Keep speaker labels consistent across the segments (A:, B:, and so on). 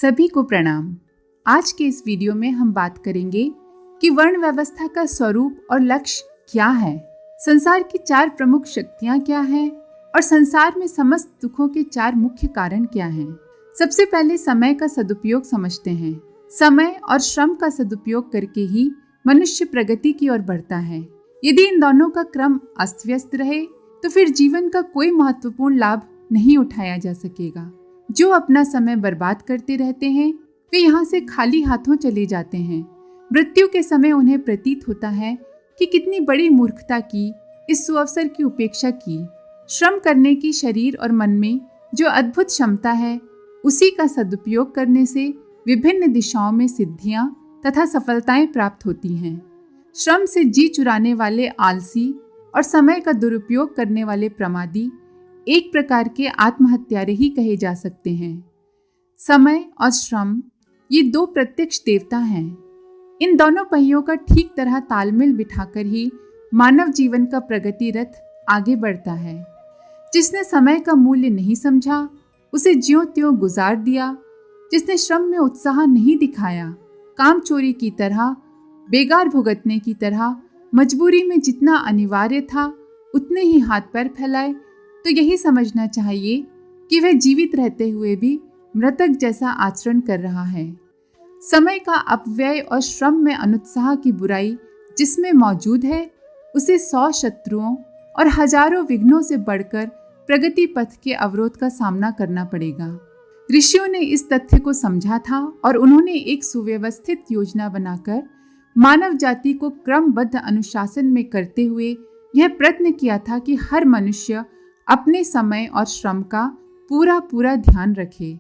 A: सभी को प्रणाम। आज के इस वीडियो में हम बात करेंगे कि वर्ण व्यवस्था का स्वरूप और लक्ष्य क्या है, संसार की 4 प्रमुख शक्तियां क्या हैं और संसार में समस्त दुखों के 4 मुख्य कारण क्या हैं। सबसे पहले समय का सदुपयोग समझते हैं। समय और श्रम का सदुपयोग करके ही मनुष्य प्रगति की ओर बढ़ता है। यदि इन दोनों का क्रम अस्त व्यस्त रहे तो फिर जीवन का कोई महत्वपूर्ण लाभ नहीं उठाया जा सकेगा। जो अपना समय बर्बाद करते रहते हैं वे यहाँ से खाली हाथों चले जाते हैं। मृत्यु के समय उन्हें प्रतीत होता है कि कितनी बड़ी मूर्खता की, इस सुअवसर की उपेक्षा की। श्रम करने की शरीर और मन में जो अद्भुत क्षमता है, उसी का सदुपयोग करने से विभिन्न दिशाओं में सिद्धियां तथा सफलताएं प्राप्त होती हैं। श्रम से जी चुराने वाले आलसी और समय का दुरुपयोग करने वाले प्रमादी एक प्रकार के आत्महत्यारे ही कहे जा सकते हैं। समय और श्रम ये 2 प्रत्यक्ष देवता हैं। इन दोनों पहियों का ठीक तरह तालमेल बिठाकर ही मानव जीवन का प्रगति रथ आगे बढ़ता है। जिसने समय का मूल्य नहीं समझा उसे ज्यों त्यों गुजार दिया, जिसने श्रम में उत्साह नहीं दिखाया, काम चोरी की तरह, बेगार भुगतने की तरह, मजबूरी में जितना अनिवार्य था उतने ही हाथ पैर फैलाए, तो यही समझना चाहिए कि वह जीवित रहते हुए भी मृतक जैसा आचरण कर रहा है। समय का अपव्यय और श्रम में अनुत्साह की बुराई जिसमें मौजूद है, उसे 100 शत्रुओं और हजारों विघ्नों से बढ़कर प्रगति पथ के अवरोध का सामना करना पड़ेगा। ऋषियों ने इस तथ्य को समझा था और उन्होंने एक सुव्यवस्थित योजना बनाकर मानव जाति को क्रमबद्ध अनुशासन में करते हुए यह प्रयत्न किया था कि हर मनुष्य अपने समय और श्रम का पूरा ध्यान रखे।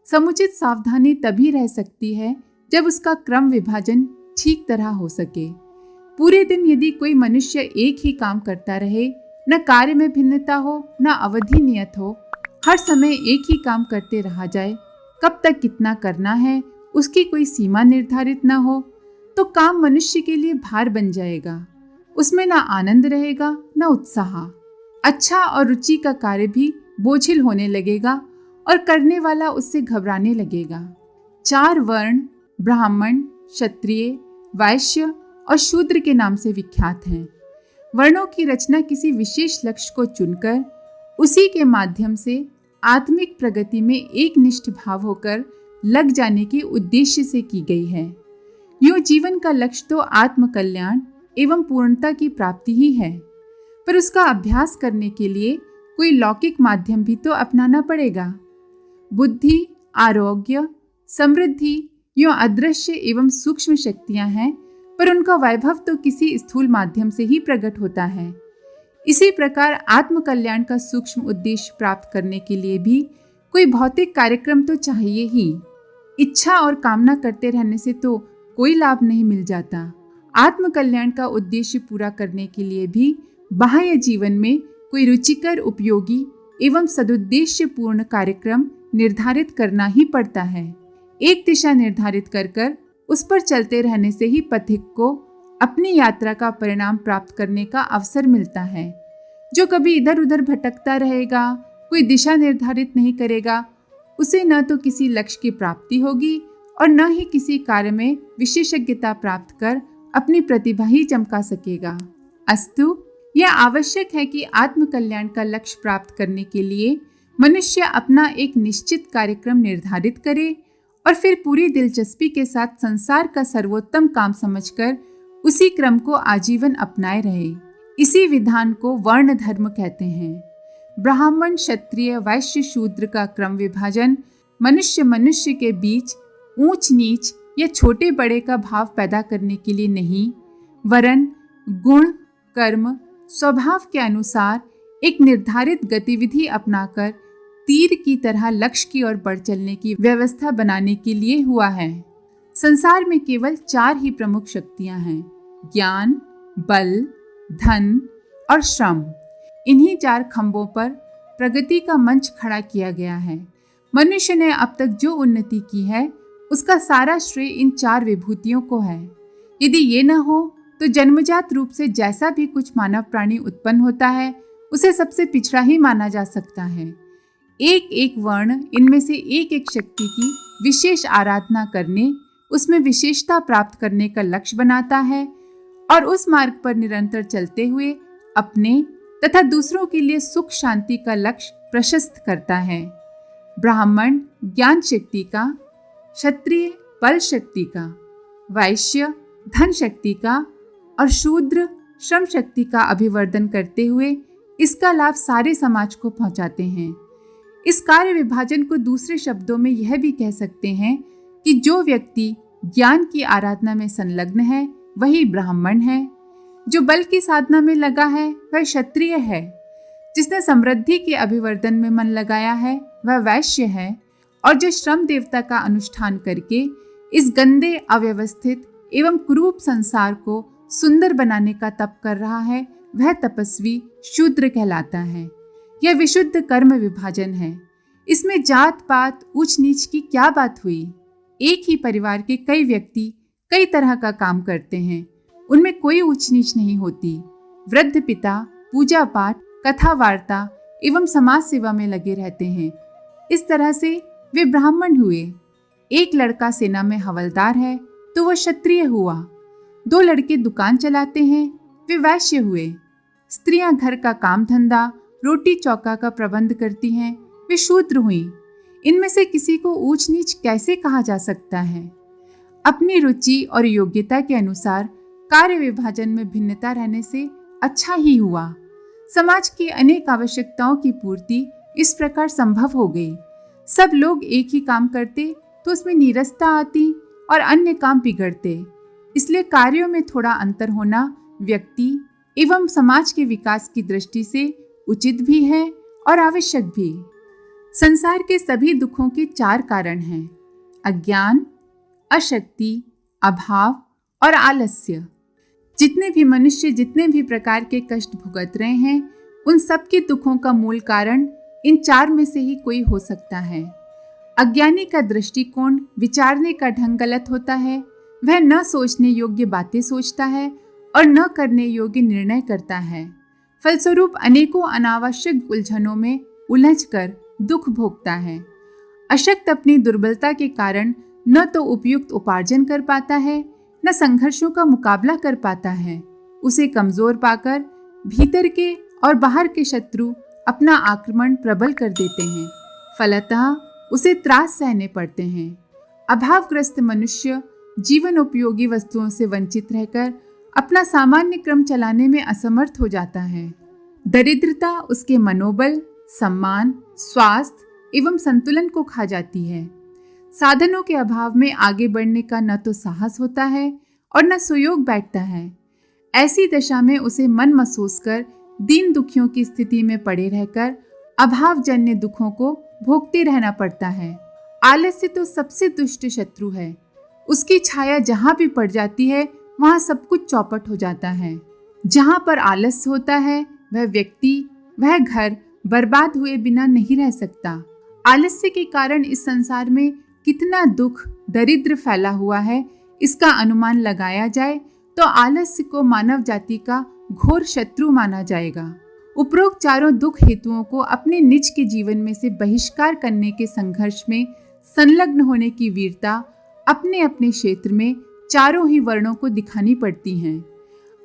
A: समुचित सावधानी तभी रह सकती है जब उसका क्रम विभाजन ठीक तरह हो सके। पूरे दिन यदि कोई मनुष्य एक ही काम करता रहे, न कार्य में भिन्नता हो, न अवधि नियत हो, हर समय एक ही काम करते रहा जाए, कब तक कितना करना है उसकी कोई सीमा निर्धारित न हो, तो काम मनुष्य के लिए भार बन जाएगा। उसमें न आनंद रहेगा न उत्साह। अच्छा और रुचि का कार्य भी बोझिल होने लगेगा और करने वाला उससे घबराने लगेगा। 4 वर्ण ब्राह्मण, क्षत्रिय, वैश्य और शूद्र के नाम से विख्यात हैं। वर्णों की रचना किसी विशेष लक्ष्य को चुनकर उसी के माध्यम से आत्मिक प्रगति में एक निष्ठ भाव होकर लग जाने के उद्देश्य से की गई है। यूं जीवन का लक्ष्य तो आत्मकल्याण एवं पूर्णता की प्राप्ति ही है, पर उसका अभ्यास करने के लिए कोई लौकिक माध्यम भी तो अपनाना पड़ेगा। बुद्धि, आरोग्य, समृद्धि यूं अदृश्य एवं सूक्ष्म शक्तियां हैं, पर उनका वैभव तो किसी स्थूल माध्यम से ही प्रकट होता है। इसी प्रकार आत्मकल्याण का सूक्ष्म उद्देश्य प्राप्त करने के लिए भी कोई भौतिक कार्यक्रम तो चाहिए ही। इच्छा और कामना करते रहने से तो कोई लाभ नहीं मिल जाता। आत्मकल्याण का उद्देश्य पूरा करने के लिए भी बाह्य जीवन में कोई रुचिकर, उपयोगी एवं सदुद्देश्य पूर्ण कार्यक्रम निर्धारित करना ही पड़ता है। एक दिशा निर्धारित कर उस पर चलते रहने से ही पथिक को अपनी यात्रा का परिणाम प्राप्त करने का अवसर मिलता है। जो कभी इधर उधर भटकता रहेगा, कोई दिशा निर्धारित नहीं करेगा, उसे न तो किसी लक्ष्य की प्राप्ति होगी और न ही किसी कार्य में विशेषज्ञता प्राप्त कर अपनी प्रतिभा ही चमका सकेगा। अस्तु, यह आवश्यक है कि आत्मकल्याण का लक्ष्य प्राप्त करने के लिए मनुष्य अपना एक निश्चित कार्यक्रम निर्धारित करे और फिर पूरी दिलचस्पी के साथ संसार का सर्वोत्तम काम समझकर उसी क्रम को आजीवन अपनाए रहे। इसी विधान को वर्ण धर्म कहते हैं। ब्राह्मण, क्षत्रिय, वैश्य, शूद्र का क्रम विभाजन मनुष्य के बीच ऊंच नीच या छोटे बड़े का भाव पैदा करने के लिए नहीं, वरन गुण, कर्म, स्वभाव के अनुसार एक निर्धारित गतिविधि अपनाकर तीर की तरह लक्ष्य की ओर बढ़ चलने की व्यवस्था बनाने के लिए हुआ है। संसार में केवल 4 ही प्रमुख शक्तियां हैं: ज्ञान, बल, धन और श्रम। इन्हीं 4 खंभों पर प्रगति का मंच खड़ा किया गया है। मनुष्य ने अब तक जो उन्नति की है उसका सारा श्रेय इन 4 विभूतियों को है। यदि ये न हो तो जन्मजात रूप से जैसा भी कुछ मानव प्राणी उत्पन्न होता है उसे सबसे पिछड़ा ही माना जा सकता है। एक एक वर्ण, इनमें से एक एक शक्ति की विशेष आराधना करने, उसमें विशेषता प्राप्त करने का लक्ष्य बनाता है और उस मार्ग पर निरंतर चलते हुए अपने तथा दूसरों के लिए सुख शांति का लक्ष्य प्रशस्त करता है। ब्राह्मण ज्ञान शक्ति का, क्षत्रिय बल शक्ति का, वैश्य धन शक्ति का और शूद्र श्रम शक्ति का अभिवर्धन करते हुए इसका लाभ सारे समाज को पहुंचाते हैं। इस कार्य विभाजन को दूसरे शब्दों में यह भी कह सकते हैं कि जो व्यक्ति ज्ञान की आराधना में संलग्न है वही ब्राह्मण है, जो बल की साधना में लगा है वह क्षत्रिय है, जिसने समृद्धि के अभिवर्धन में मन लगाया है वह वैश्य है, और जो श्रम देवता का अनुष्ठान करके इस गंदे अव्यवस्थित एवं कुरूप संसार को सुंदर बनाने का तप कर रहा है वह तपस्वी शूद्र कहलाता है। यह विशुद्ध कर्म विभाजन है। इसमें जात पात ऊंच नीच की क्या बात हुई। एक ही परिवार के कई व्यक्ति कई तरह का काम करते हैं, उनमें कोई ऊंच नीच नहीं होती। वृद्ध पिता पूजा पाठ, कथा वार्ता एवं समाज सेवा में लगे रहते हैं। इस तरह से वे ब्राह्मण हुए। एक लड़का सेना में हवलदार है तो वह क्षत्रिय हुआ। 2 लड़के दुकान चलाते हैं, वे वैश्य हुए। स्त्रियां घर का काम धंधा, रोटी चौका का प्रबंध करती हैं, वे शूद्र हुई। इनमें से किसी को ऊंच नीच कैसे कहा जा सकता है। अपनी रुचि और योग्यता के अनुसार कार्य विभाजन में भिन्नता रहने से अच्छा ही हुआ। समाज की अनेक आवश्यकताओं की पूर्ति इस प्रकार संभव हो गई। सब लोग एक ही काम करते तो उसमें नीरसता आती और अन्य काम बिगड़ते। इसलिए कार्यों में थोड़ा अंतर होना व्यक्ति एवं समाज के विकास की दृष्टि से उचित भी है और आवश्यक भी। संसार के सभी दुखों के 4 कारण हैं: अज्ञान, अशक्ति, अभाव और आलस्य। जितने भी मनुष्य जितने भी प्रकार के कष्ट भुगत रहे हैं, उन सब के दुखों का मूल कारण इन 4 में से ही कोई हो सकता है। अज्ञानी का दृष्टिकोण, विचारने का ढंग गलत होता है। वह न सोचने योग्य बातें सोचता है और न करने योग्य निर्णय करता है। फलस्वरूप अनेकों अनावश्यक उलझनों में उलझकर दुख भोगता है। अशक्त अपनी दुर्बलता के कारण न तो उपयुक्त उपार्जन कर पाता है, न संघर्षों का मुकाबला कर पाता है। उसे कमजोर पाकर भीतर के और बाहर के शत्रु अपना आक्रमण प्रबल कर देते हैं। फलतः उसे त्रास सहने पड़ते हैं। अभावग्रस्त मनुष्य जीवन उपयोगी वस्तुओं से वंचित रहकर अपना सामान्य क्रम चलाने में असमर्थ हो जाता है। दरिद्रता उसके मनोबल, सम्मान, स्वास्थ्य एवं संतुलन को खा जाती है। साधनों के अभाव में आगे बढ़ने का न तो साहस होता है और न सुयोग बैठता है। ऐसी दशा में उसे मन महसूस कर दीन दुखियों की स्थिति में पड़े रहकर अभावजन्य दुखों को भोगते रहना पड़ता है। आलस्य तो सबसे दुष्ट शत्रु है। उसकी छाया जहां भी पड़ जाती है वहां सब कुछ चौपट हो जाता है। जहां पर आलस्य होता है वह व्यक्ति, वह घर बर्बाद हुए बिना नहीं रह सकता। आलस्य के कारण इस संसार में कितना दुख दरिद्र फैला हुआ है, इसका अनुमान लगाया जाए तो आलस्य को मानव जाति का घोर शत्रु माना जाएगा। उपरोक्त 4 दुख हेतुओं को अपने निज के जीवन में से बहिष्कार करने के संघर्ष में संलग्न होने की वीरता अपने अपने क्षेत्र में 4 ही वर्णों को दिखानी पड़ती हैं।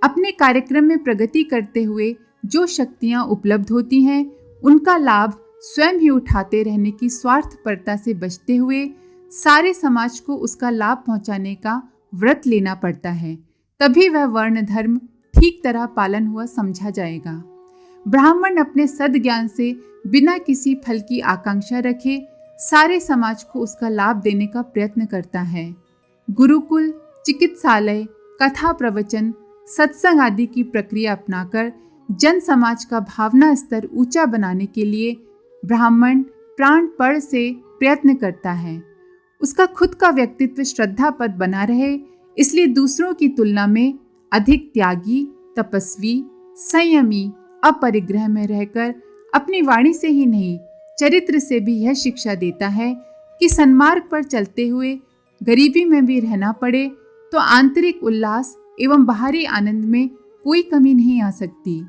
A: अपने कार्यक्रम में प्रगति करते हुए जो शक्तियां उपलब्ध होती हैं, उनका लाभ स्वयं ही उठाते रहने की स्वार्थपरता से बचते हुए सारे समाज को उसका लाभ पहुंचाने का व्रत लेना पड़ता है। तभी वह वर्ण धर्म ठीक तरह पालन हुआ समझा जाएगा। ब्राह्मण अपने सद्ज्ञान से बिना किसी फल की आकांक्षा रखे सारे समाज को उसका लाभ देने का प्रयत्न करता है। गुरुकुल, चिकित्सालय, कथा प्रवचन, सत्संग आदि की प्रक्रिया अपनाकर जन समाज का भावना स्तर ऊंचा बनाने के लिए ब्राह्मण प्राणपण से प्रयत्न करता है। उसका खुद का व्यक्तित्व श्रद्धापद बना रहे, इसलिए दूसरों की तुलना में अधिक त्यागी, तपस्वी, संयमी, अपरिग्रह में रहकर अपनी वाणी से ही नहीं चरित्र से भी यह शिक्षा देता है कि सन्मार्ग पर चलते हुए गरीबी में भी रहना पड़े तो आंतरिक उल्लास एवं बाहरी आनंद में कोई कमी नहीं आ सकती।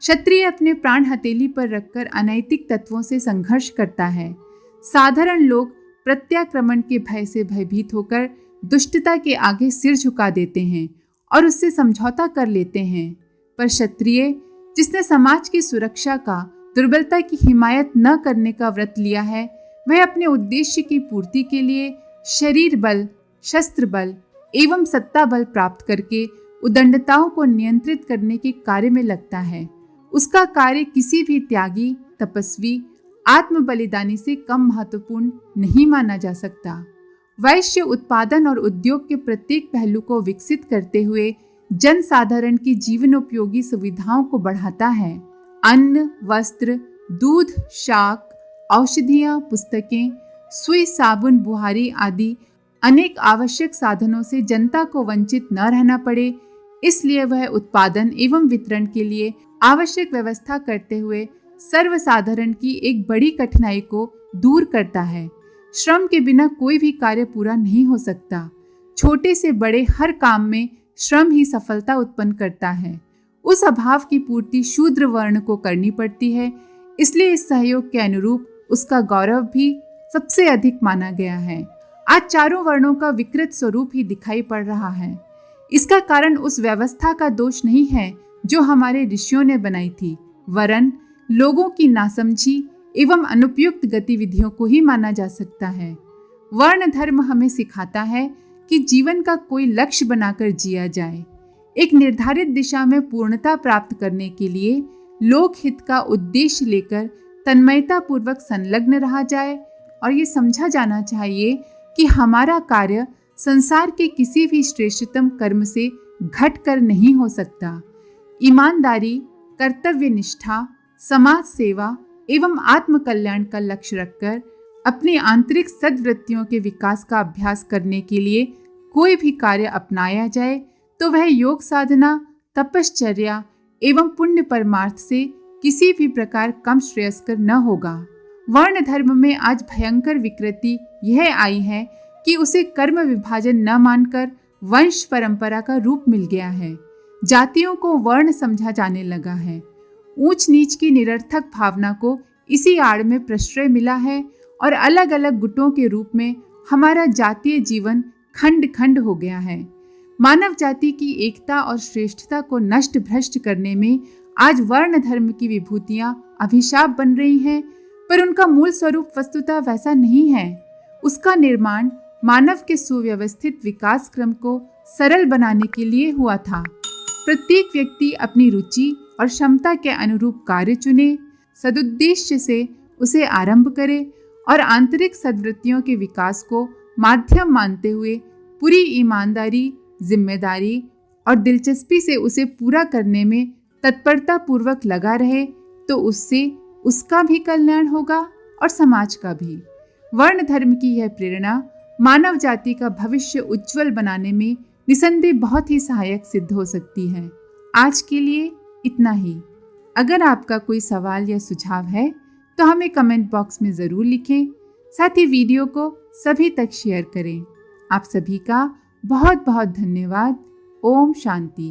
A: क्षत्रिय अपने प्राण हथेली पर रखकर अनैतिक तत्वों से संघर्ष करता है। साधारण लोग प्रत्याक्रमण के भय से भयभीत होकर दुष्टता के आगे सिर झुका देते हैं और उससे समझौता कर लेते हैं। पर क्षत्रिय, जिसने समाज की सुरक्षा का, दुर्बलता की हिमायत न करने का व्रत लिया है, वह अपने उद्देश्य की पूर्ति के लिए शरीर बल, शस्त्र बल एवं सत्ता बल प्राप्त करके उदंडताओं को नियंत्रित करने के कार्य में लगता है। उसका कार्य किसी भी त्यागी, तपस्वी, आत्म बलिदानी से कम महत्वपूर्ण नहीं माना जा सकता। वैश्य उत्पादन और उद्योग के प्रत्येक पहलू को विकसित करते हुए जन साधारण की जीवनोपयोगी सुविधाओं को बढ़ाता है। अन्न, वस्त्र, दूध, शाक, औषधियां, पुस्तकें, सुई, साबुन, बुहारी आदि अनेक आवश्यक साधनों से जनता को वंचित न रहना पड़े, इसलिए वह उत्पादन एवं वितरण के लिए आवश्यक व्यवस्था करते हुए सर्वसाधारण की एक बड़ी कठिनाई को दूर करता है। श्रम के बिना कोई भी कार्य पूरा नहीं हो सकता। छोटे से बड़े हर काम में श्रम ही सफलता उत्पन्न करता है। उस अभाव की पूर्ति शूद्र वर्ण को करनी पड़ती है, इसलिए इस सहयोग के अनुरूप उसका गौरव भी सबसे अधिक माना गया है। आज चारों वर्णों का विकृत स्वरूप ही दिखाई पड़ रहा है। इसका कारण उस व्यवस्था का दोष नहीं है जो हमारे ऋषियों ने बनाई थी, वरन लोगों की नासमझी एवं अनुपयुक्त गतिविधियों को ही माना जा सकता है। वर्ण धर्म हमें सिखाता है कि जीवन का कोई लक्ष्य बनाकर जिया जाए। एक निर्धारित दिशा में पूर्णता प्राप्त करने के लिए लोकहित का उद्देश्य लेकर तन्मयता पूर्वक संलग्न रहा जाए और ये समझा जाना चाहिए कि हमारा कार्य संसार के किसी भी श्रेष्ठतम कर्म से घटकर नहीं हो सकता। ईमानदारी, कर्तव्य निष्ठा, समाज सेवा एवं आत्म कल्याण का लक्ष्य रखकर अपनी आंतरिक सद्वृत्तियों के विकास का अभ्यास करने के लिए कोई भी कार्य अपनाया जाए तो वह योग साधना, तपश्चर्या एवं पुण्य परमार्थ से किसी भी प्रकार कम श्रेयस्कर न होगा। वर्ण धर्म में आज भयंकर विकृति यह आई है कि उसे कर्म विभाजन न मानकर वंश परंपरा का रूप मिल गया है। जातियों को वर्ण समझा जाने लगा है। ऊंच नीच की निरर्थक भावना को इसी आड़ में प्रश्रय मिला है और अलग अलग गुटों के रूप में हमारा जातीय जीवन खंड खंड हो गया है। मानव जाति की एकता और श्रेष्ठता को नष्ट भ्रष्ट करने में आज वर्ण धर्म की विभूतियां अभिशाप बन रही हैं, पर उनका मूल स्वरूप वस्तुतः वैसा नहीं है। उसका निर्माण मानव के सुव्यवस्थित विकास क्रम को सरल बनाने के लिए हुआ था। प्रत्येक व्यक्ति अपनी रुचि और क्षमता के अनुरूप कार्य चुने, सदुद्देश्य से उसे आरंभ करे और आंतरिक सद्वृत्तियों के विकास को माध्यम मानते हुए पूरी ईमानदारी, जिम्मेदारी और दिलचस्पी से उसे पूरा करने में तत्परता पूर्वक लगा रहे, तो उससे उसका भी कल्याण होगा और समाज का भी। वर्ण धर्म की यह प्रेरणा मानव जाति का भविष्य उज्जवल बनाने में निसंदेह बहुत ही सहायक सिद्ध हो सकती है। आज के लिए इतना ही। अगर आपका कोई सवाल या सुझाव है तो हमें कमेंट बॉक्स में ज़रूर लिखें। साथ ही वीडियो को सभी तक शेयर करें। आप सभी का बहुत बहुत धन्यवाद। ओम शांति।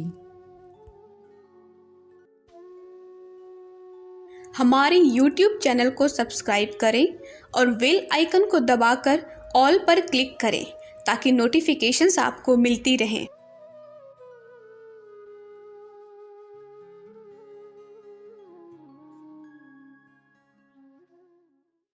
B: हमारे YouTube चैनल को सब्सक्राइब करें और बेल आइकन को दबाकर ऑल पर क्लिक करें ताकि नोटिफिकेशंस आपको मिलती रहें।